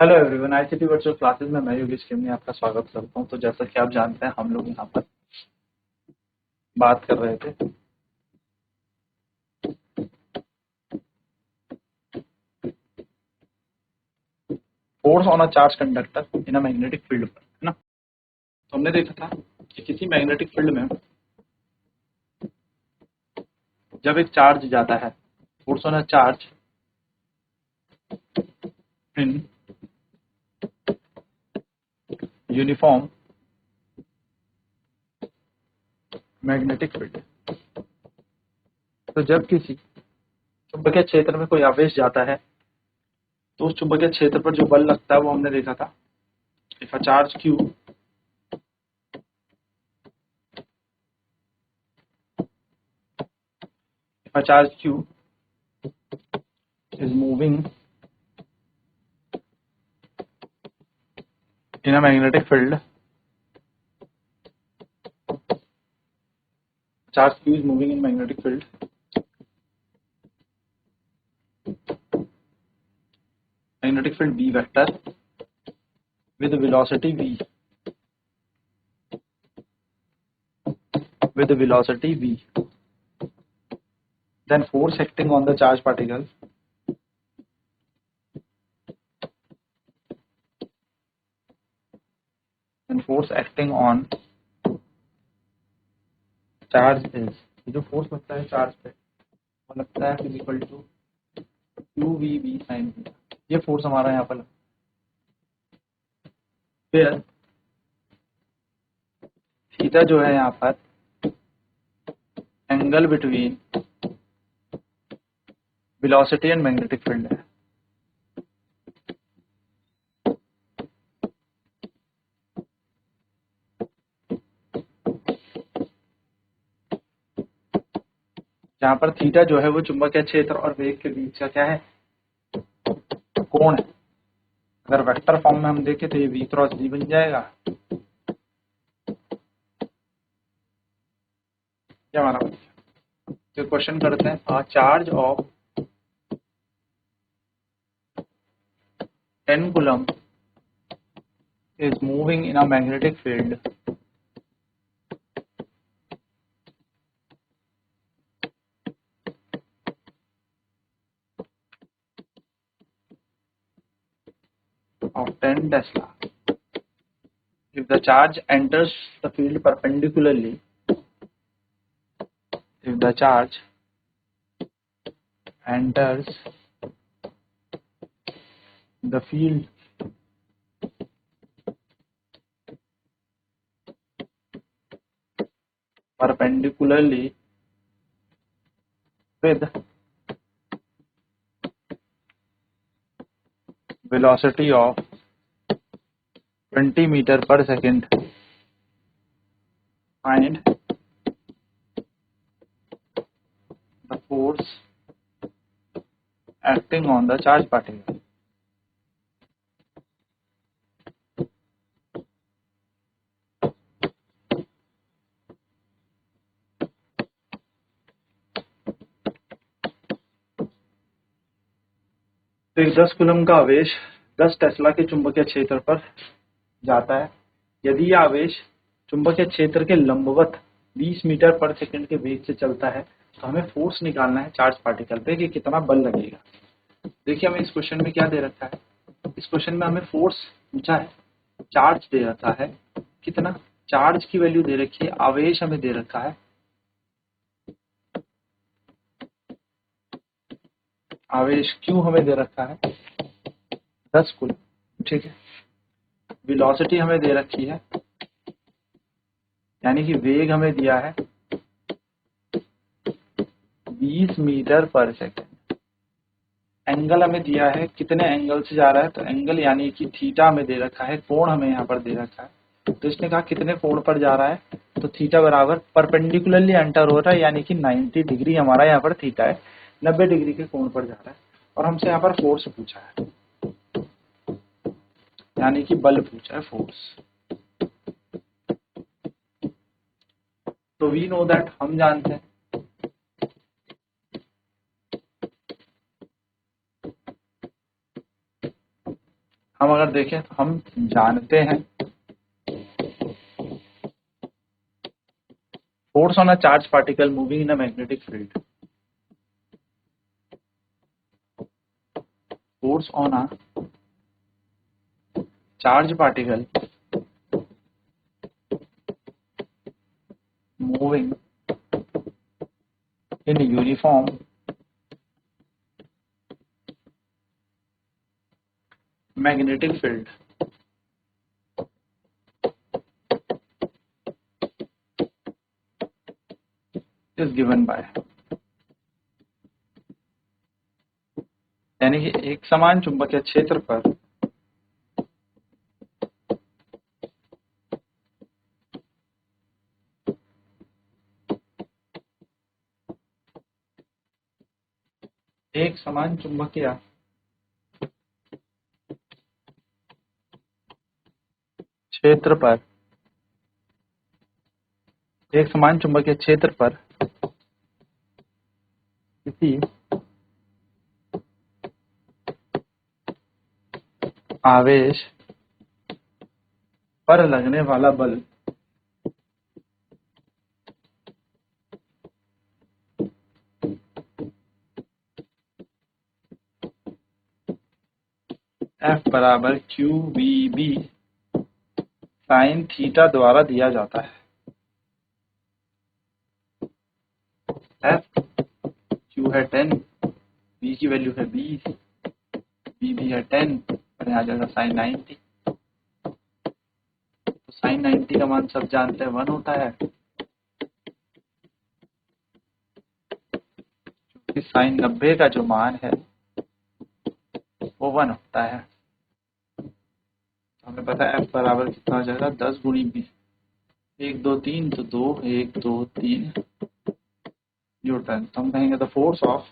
Hello everyone, ICT virtual classes में मैं योगेश केम आपका स्वागत करता हूं। तो जैसा कि आप जानते हैं, हम लोग यहां पर बात कर रहे थे force on a charge conductor in a magnetic field पर, है ना। तो हमने देखा था कि किसी मैग्नेटिक फील्ड में जब एक चार्ज जाता है, force on a charge in uniform magnetic field. तो जब किसी चुंबकीय क्षेत्र में कोई आवेश जाता है तो उस चुंबकीय क्षेत्र पर जो बल लगता है वो हमने देखा था। If a charge Q if a charge q is moving in a magnetic field, charge q is moving in magnetic field, magnetic field b vector with velocity v, then force acting on the charge particle and force acting on charge is, जो force लगता है charge पे वो लगता है फिजिकल to q v B sine theta. ये force हमारा यहाँ पर फिर थीटा जो है यहाँ पर angle between velocity and magnetic field है। जहाँ पर थीटा जो है वो चुंबकीय क्षेत्र और वेग के बीच का क्या है, कोण है। अगर वेक्टर फॉर्म में हम देखें तो ये v क्रॉस d बन जाएगा। क्या हमारा तो क्वेश्चन करते हैं, a charge of 10 coulomb is moving in a magnetic field of 10 Tesla. If the charge enters the field perpendicularly, if the charge enters the field perpendicularly with velocity of 20 meter per second, find the force acting on the charge particle. तो एक 10 coulomb का आवेश 10 Tesla के चुंबकीय क्षेत्र पर जाता है। यदि यह आवेश चुंबकीय क्षेत्र के लंबवत 20 मीटर पर सेकंड के वेग से चलता है तो हमें फोर्स निकालना है चार्ज पार्टिकल पे कि कितना बल लगेगा। देखिए हमें इस क्वेश्चन में क्या दे रखा है, इस क्वेश्चन में हमें फोर्स पूछा है, चार्ज दे रखा है, कितना चार्ज की वैल्यू दे रखी है, आवेश हमें दे रखा है, आवेश क्यू हमें दे रखा है 10 कूलम, ठीक है। वेलोसिटी हमें दे रखी है, यानी कि वेग हमें दिया है 20 मीटर पर सेकंड। एंगल हमें दिया है, कितने एंगल से जा रहा है, तो एंगल यानी कि थीटा हमें दे रखा है, कोण हमें यहाँ पर दे रखा है। तो इसने कहा कितने कोण पर जा रहा है, तो थीटा बराबर परपेंडिकुलरली एंटर हो रहा है, यानी कि 90 डिग्री हमारा यहाँ पर थीटा है, 90 डिग्री के कोण पर जा रहा है। और हमसे यहाँ पर फोर्स पूछा है, यानी कि बल पूछा है, फोर्स। तो वी नो दैट, हम जानते हैं हम अगर देखें तो हम जानते हैं force on a charge particle moving in a magnetic field, force on a charge particle moving in uniform magnetic field is given by, यानी कि एक समान चुंबकीय क्षेत्र पर एक समान चुंबकीय क्षेत्र पर एक समान चुंबकीय क्षेत्र पर किसी आवेश पर लगने वाला बल F बराबर QVB साइन थीटा द्वारा दिया जाता है। F Q है 10, B की वैल्यू है 20, B भी है 10 और यहाँ जाएगा साइन 90। तो साइन 90 का मान सब जानते हैं 1 होता है, क्योंकि साइन 90 का जो मान है वो 1 होता है। हमें पता है F बराबर कितना हो जाएगा 10 गुणी 20, 1 2 3 तो 2 1 2 3 न्यूटन। तो हम कहेंगे the force of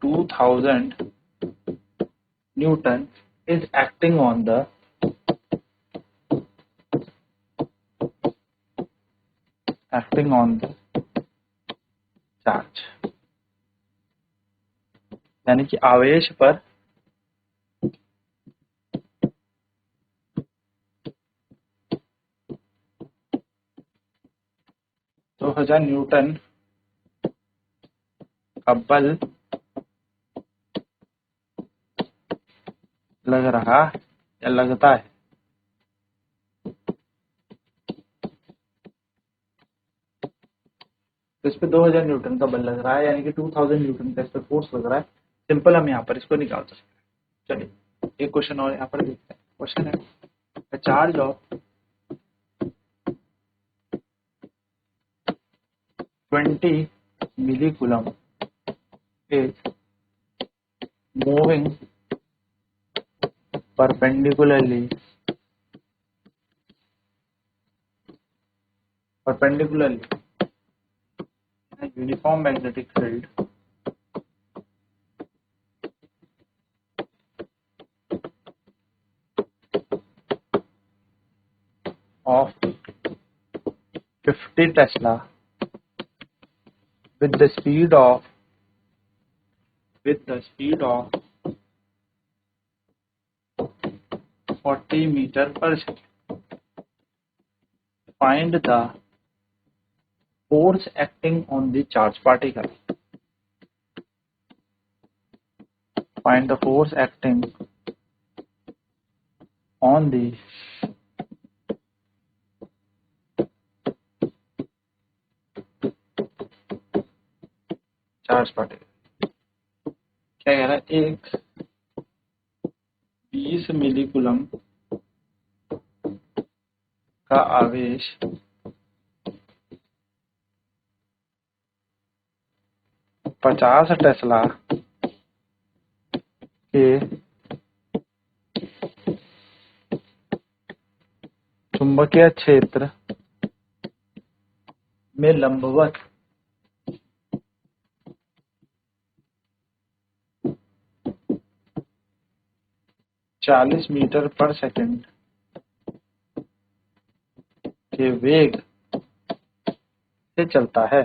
2000 Newton is acting on the charge, यानी कि आवेश पर 2000 न्यूटन का बल लग रहा या लगता है। तो इस पे 2000 न्यूटन का बल लग रहा है, यानी कि 2000 न्यूटन का इस पे फोर्स लग रहा है। सिंपल हम यहाँ पर इसको निकाल सकते हैं। चलिए एक क्वेश्चन और यहाँ पर देखते हैं। क्वेश्चन है charge of 20 मिलीकूलम is moving perpendicularly in a uniform magnetic field of 50 Tesla with the speed of 40 meter per second. Find the force acting on the charge particle. Find the force acting on the charge particle. क्या कह रहा है, एक 20 मिलीकूलम का आवेश 50 Tesla के चुंबकीय क्षेत्र में लंबवत 40 मीटर पर सेकंड के वेग से चलता है।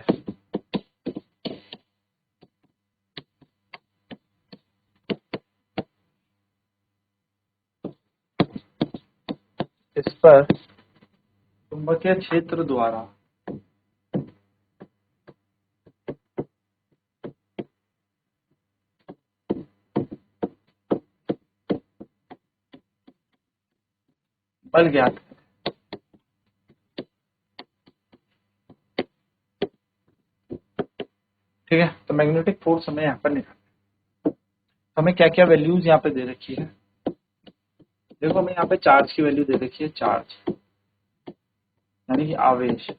इस पर चुंबकीय क्षेत्र द्वारा बल ज्ञात है। ठीक है, तो मैग्नेटिक फोर्स हमें यहाँ पर निकालना है। हमें क्या क्या वैल्यूज यहाँ पे दे रखी है, देखो हमें यहाँ पे चार्ज की वैल्यू दे रखी है, चार्ज यानी कि आवेश।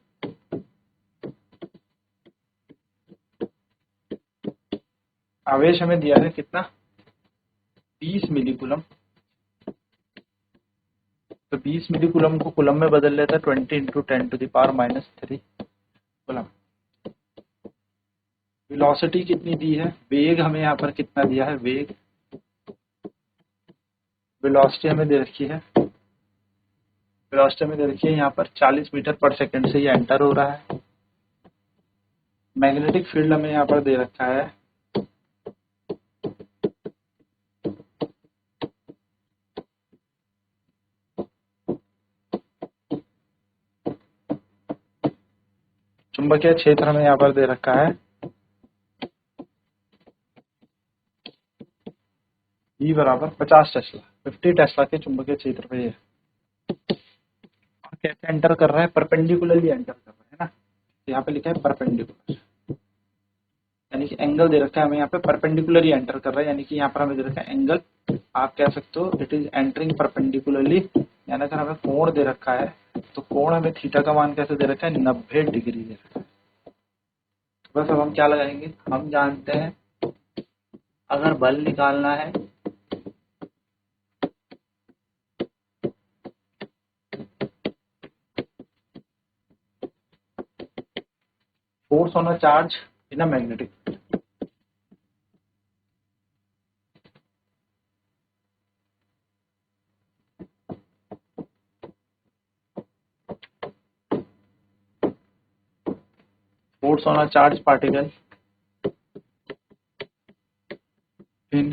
आवेश हमें दिया है कितना, 20 मिली कूलम। तो 20 मिली कूलम को कूलम में बदल लेता है 20 इंटू 10⁻³ कूलम। वेलोसिटी कितनी दी है, वेग हमें यहाँ पर कितना दिया है, वेग वेलोसिटी हमें दे रखी है, वेलोसिटी हमें दे रखी है यहाँ पर 40 मीटर पर सेकंड से ये एंटर हो रहा है। मैग्नेटिक फील्ड हमें यहाँ पर दे रखा है चुंबकीय क्षेत्र हमें यहाँ पर दे रखा है E बराबर 50 टेस्ला, 50 टेस्ला के चुंबकीय क्षेत्र पे है। और कैसे एंटर कर रहा है, परपेंडिकुलरली एंटर कर रहा है ना, यहाँ पे लिखा है परपेंडिकुलर, यानी कि एंगल दे रखा है हमें यहाँ पे परपेंडिकुलरली एंटर कर रहा है, यानी कि यहाँ पर हमें दे रखा है एंगल, आप कह सकते हो इट इज एंटरिंग परपेंडिकुलरली। यानी अगर हमें कोण दे रखा है तो कोण हमें थीटा का मान कैसे दे रखा है, 90 डिग्री दे रखा है। तो बस अब हम क्या लगाएंगे, हम जानते हैं अगर बल निकालना है force on a charge in a magnetic field, force on a charged particle in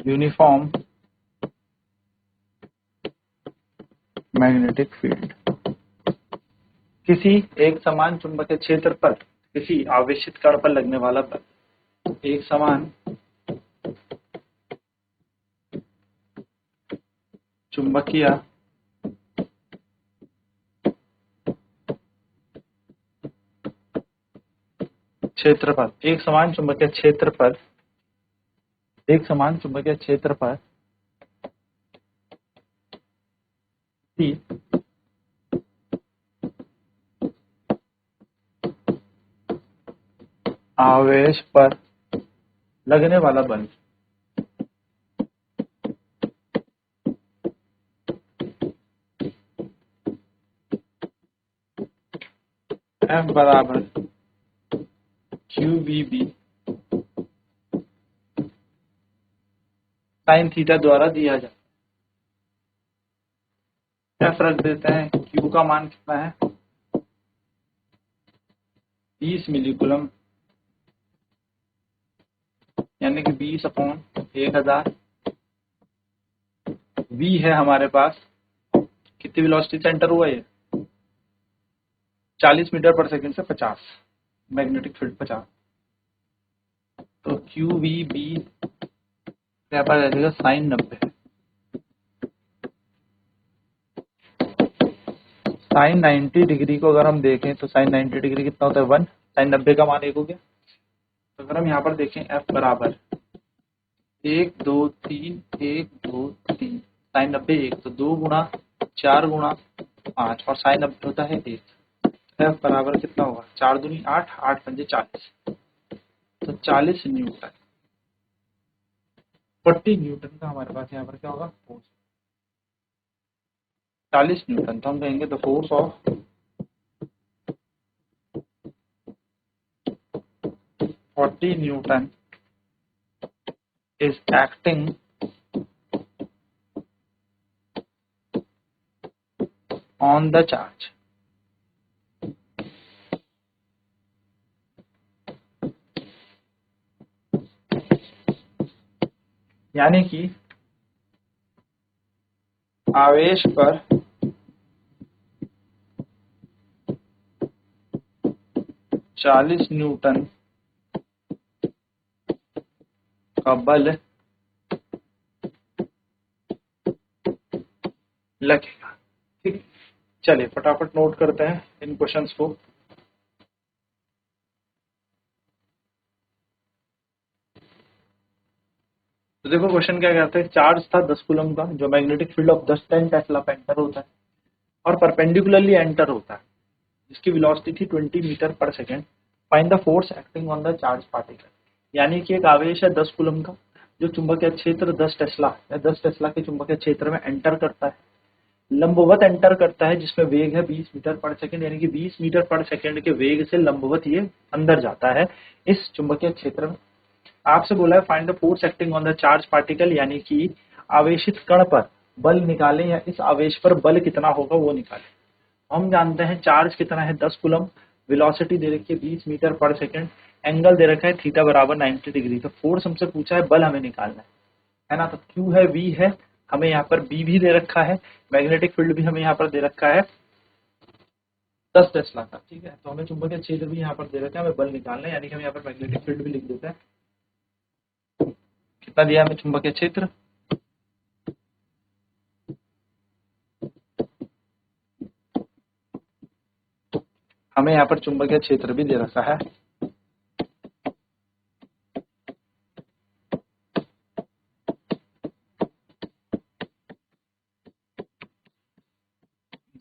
uniform magnetic field। किसी एक समान चुंबकीय क्षेत्र पर किसी आवेशित कण पर लगने वाला बल, एक समान चुंबकीय क्षेत्र पर, एक समान चुंबकीय क्षेत्र पर, एक समान चुंबकीय क्षेत्र पर ही आवेश पर लगने वाला बल F बराबर QVB साइन थीटा द्वारा दिया जाता है। F रख देते हैं, Q का मान कितना है, 20 मिली कूलम, यानी कि 20/1000। V है हमारे पास, कितनी वेलोसिटी से एंटर हुआ ये, 40 मीटर पर सेकंड से 50, मैग्नेटिक फील्ड 50। तो QVB क्या पास जाएगा, साइन 90। साइन 90 डिग्री को अगर हम देखें तो साइन 90 डिग्री कितना होता है, 1, साइन 90 का मान 1 हो गया। तो अगर हम यहाँ पर देखें F बराबर 1 2 3 1 2 3, साइन 90 1, तो 2 गुणा 4 गुणा 5, और साइन 90 होता है 1। F बराबर कितना होगा, 4 दूनी 8, 8 पंजे 40, तो 40 न्यूटन, 40 न्यूटन का हमारे पास यहाँ पर क्या होगा, फोर्स 40 न्यूटन। तो हम कहेंगे the force of 40 Newton is acting on the charge। यानी कि आवेश पर 40 न्यूटन का बल लगेगा। ठीक, चलिए फटाफट नोट करते हैं इन क्वेश्चंस को। तो देखो क्वेश्चन क्या कहते हैं, चार्ज था 10 कूलम का जो मैग्नेटिक फील्ड ऑफ 10 टेस्ला पे एंटर होता है और परपेंडिकुलरली एंटर होता है, जिसकी वेलोसिटी थी 20 metre per second. Find the force acting on the charge particle. यानी कि एक आवेश है 10 कूलम का जो चुंबकीय क्षेत्र 10 टेस्ला या 10 टेस्ला के चुंबकीय क्षेत्र में एंटर करता है, लंबवत एंटर करता है, जिसमें वेग है 20 मीटर पर सेकेंड, यानी कि 20 मीटर पर सेकेंड के वेग से लंबवत ये अंदर जाता है इस चुंबकीय क्षेत्र में। आपसे बोला है find the force acting on the charge particle, यानी कि आवेशित कण पर बल निकालें या इस आवेश पर बल कितना होगा वो निकालें। हम जानते हैं चार्ज कितना है 10 कूलम, वेलोसिटी दे रखी है 20 मीटर पर सेकेंड, एंगल दे रखा है थीटा बराबर 90 डिग्री। तो फोर्स हमसे पूछा है, बल हमें निकालना है ना। तो Q है, V है, हमें यहाँ पर B भी दे रखा है, मैग्नेटिक फील्ड भी हमें यहाँ पर दे रखा है 10 टेस्ला का। ठीक है, तो हमें चुंबकीय क्षेत्र भी यहाँ पर दे रखा है, हमें बल निकालना है, यानी कि हम यहाँ पर मैग्नेटिक फील्ड भी लिख देते हैं। कितना दिया हमें चुंबकीय क्षेत्र, हमें यहाँ पर चुंबकीय क्षेत्र भी दे रखा है।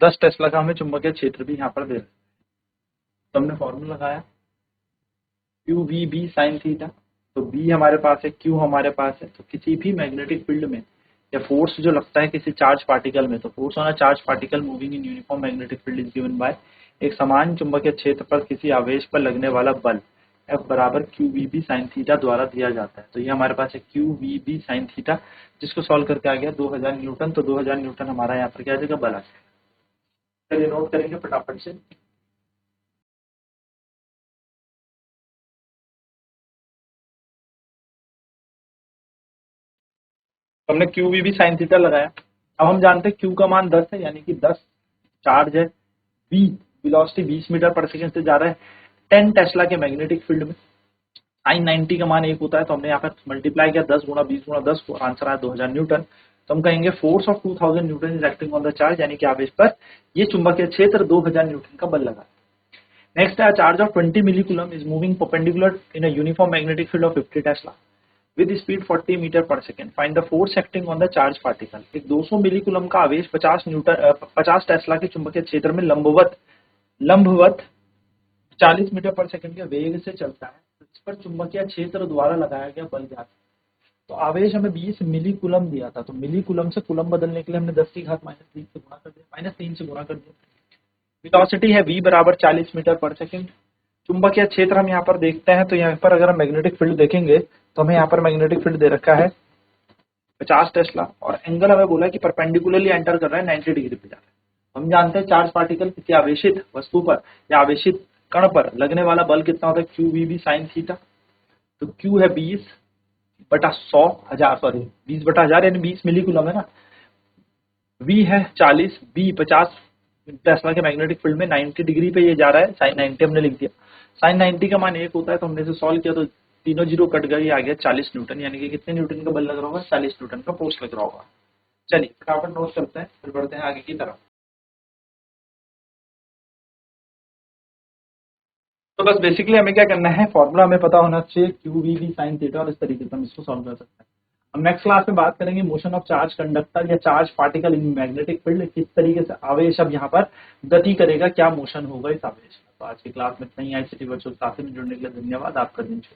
दस टेस्ला का हमें चुंबकीय क्षेत्र भी यहाँ पर दे रखा है। तो हमने फॉर्मूला लगाया q v B sine theta. तो बी हमारे पास है, क्यू हमारे पास है। तो किसी भी मैग्नेटिक फील्ड में या फोर्स जो लगता है किसी चार्ज पार्टिकल में, तो force on a charge particle moving in uniform magnetic field is given by, एक समान चुंबकीय क्षेत्र पर किसी आवेश पर लगने वाला बल F बराबर q v B sine theta द्वारा दिया जाता है। तो ये हमारे पास है q v B sine theta, जिसको सॉल्व करके आ गया 2000 न्यूटन। तो 2000 न्यूटन हमारा यहाँ पर क्या आ जाएगा, बल आ जाएगा। चलिए नोट करेंगे फटाफट से। तो हमने q v B sine theta लगाया। अब हम जानते हैं क्यू का मान 10 है, यानी कि 10 चार्ज है, वी वेलोसिटी 20 मीटर पर सेकंड से जा रहा है 10 टेस्ला के मैग्नेटिक फील्ड में। साइन 90 का मान 1 होता है, तो हमने यहाँ पर मल्टीप्लाई किया 10 गुणा 20 गुणा 10 को, आंसर आया 2000 न्यूटन। तो हम कहेंगे force of 2000 Newton is acting on the charge, यानी कि आवेश पर ये चुंबकीय क्षेत्र 2000 न्यूटन का बल लगा। नेक्स्ट है charge of 20 milli coulomb is moving perpendicular in a uniform magnetic field of 50 tesla with speed 40 metre per second. Find the force acting on the charge particle. एक 200 मिली कूलम का आवेश 50 टेस्ला के चुंबकीय क्षेत्र में लंबवत 40 मीटर पर सेकंड के वेग से चलता है, इस पर चुंबकीय क्षेत्र द्वारा लगाया गया बल ज्ञात। तो आवेश हमें 20 मिली कूलम दिया था, तो मिली कूलम से कूलम बदलने के लिए हमने 10 की घात -3 से गुणा कर दिया, -3 से गुणा कर दिया। वेलोसिटी है v बराबर 40 मीटर पर सेकंड। चुंबकीय क्षेत्र हम यहाँ पर देखते हैं, तो यहाँ पर अगर हम मैग्नेटिक फील्ड देखेंगे तो हमें यहाँ पर मैग्नेटिक फील्ड दे रखा है 50 टेस्ला और एंगल हमें बोला कि परपेंडिकुलरली एंटर कर रहा है 90 डिग्री पे जा रहा है। हम जानते हैं चार्ज पार्टिकल किसी आवेशित वस्तु पर या आवेशित कण पर लगने वाला बल कितना होता है, q v B sine theta. तो क्यू है 20 बटा 20 यानी 20 मिली कूलम है ना। वी है 40, बी 50 टेस्ला के मैग्नेटिक फील्ड में 90 डिग्री पे ये जा रहा है, साइन 90 हमने लिख दिया। साइन 90 का मान 1 होता है, तो हमने इसे सॉल्व किया तो तीनों जीरो कट गए, आ गया 40 न्यूटन, यानी कि कितने न्यूटन का बल लग रहा होगा, 40 न्यूटन का फोर्स लग रहा होगा। चलिए फटाफट नोट करते हैं, फिर बढ़ते हैं आगे की तरफ। तो बस बेसिकली हमें क्या करना है, फॉर्मूला हमें पता होना चाहिए q v B sine theta, और इस तरीके से हम इसको सॉल्व कर सकते हैं। हम नेक्स्ट क्लास में बात करेंगे मोशन ऑफ चार्ज कंडक्टर या charge particle in magnetic field, किस तरीके से आवेश अब यहाँ पर गति करेगा, क्या मोशन होगा इस आवेश का। तो आज की क्लास में इतना ही। ICT वर्चुअल क्लासेस में जुड़ने के लिए धन्यवाद। आपका दिन शुभ।